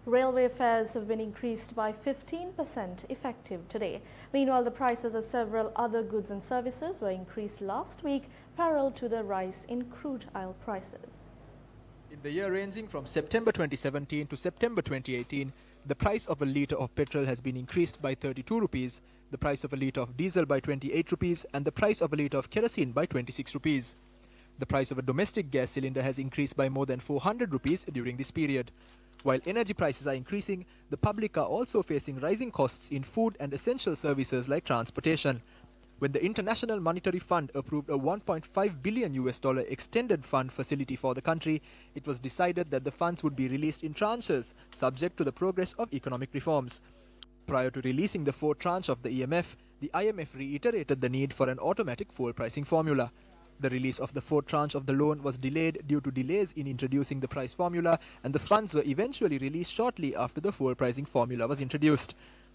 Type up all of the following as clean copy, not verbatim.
Railway fares have been increased by 15% effective today. Meanwhile, the prices of several other goods and services were increased last week, parallel to the rise in crude oil prices. In the year ranging from September 2017 to September 2018, the price of a litre of petrol has been increased by 32 rupees, the price of a litre of diesel by 28 rupees and the price of a litre of kerosene by 26 rupees. The price of a domestic gas cylinder has increased by more than 400 rupees during this period. While energy prices are increasing, the public are also facing rising costs in food and essential services like transportation. When the International Monetary Fund approved a $1.5 billion extended fund facility for the country, it was decided that the funds would be released in tranches, subject to the progress of economic reforms. Prior to releasing the fourth tranche of the EMF, the IMF reiterated the need for an automatic fuel pricing formula. The release of the fourth tranche of the loan was delayed due to delays in introducing the price formula, and the funds were eventually released shortly after the fuel pricing formula was introduced.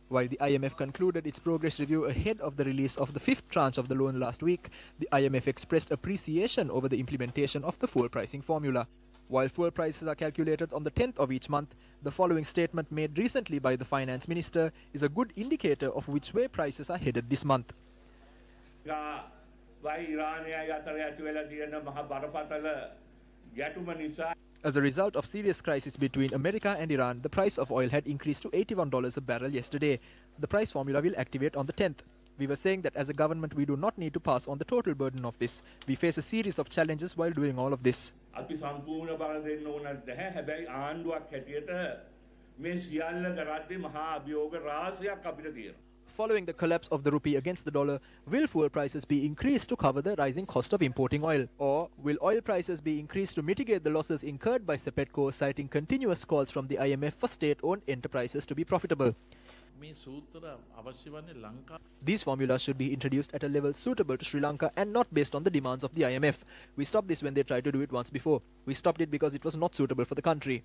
While the IMF concluded its progress review ahead of the release of the fifth tranche of the loan last week, the IMF expressed appreciation over the implementation of the fuel pricing formula. While fuel prices are calculated on the 10th of each month, the following statement made recently by the finance minister is a good indicator of which way prices are headed this month. As a result of serious crisis between America and Iran, the price of oil had increased to $81 a barrel yesterday. The price formula will activate on the 10th. We were saying that as a government we do not need to pass on the total burden of this. We face a series of challenges while doing all of this. Following the collapse of the rupee against the dollar, will fuel prices be increased to cover the rising cost of importing oil? Or will oil prices be increased to mitigate the losses incurred by Sepetco, citing continuous calls from the IMF for state-owned enterprises to be profitable? These formulas should be introduced at a level suitable to Sri Lanka and not based on the demands of the IMF. We stopped this when they tried to do it once before. We stopped it because it was not suitable for the country.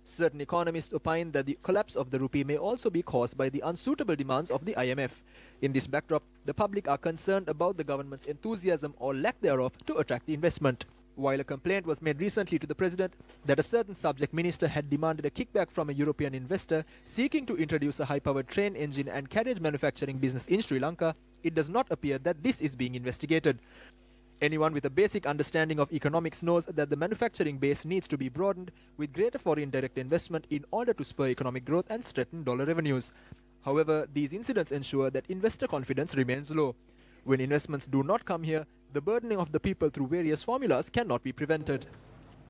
Certain economists opine that the collapse of the rupee may also be caused by the unsuitable demands of the IMF. In this backdrop, the public are concerned about the government's enthusiasm or lack thereof to attract investment. While a complaint was made recently to the president that a certain subject minister had demanded a kickback from a European investor seeking to introduce a high-powered train engine and carriage manufacturing business in Sri Lanka, it does not appear that this is being investigated. Anyone with a basic understanding of economics knows that the manufacturing base needs to be broadened with greater foreign direct investment in order to spur economic growth and strengthen dollar revenues. However, these incidents ensure that investor confidence remains low. When investments do not come here, the burdening of the people through various formulas cannot be prevented.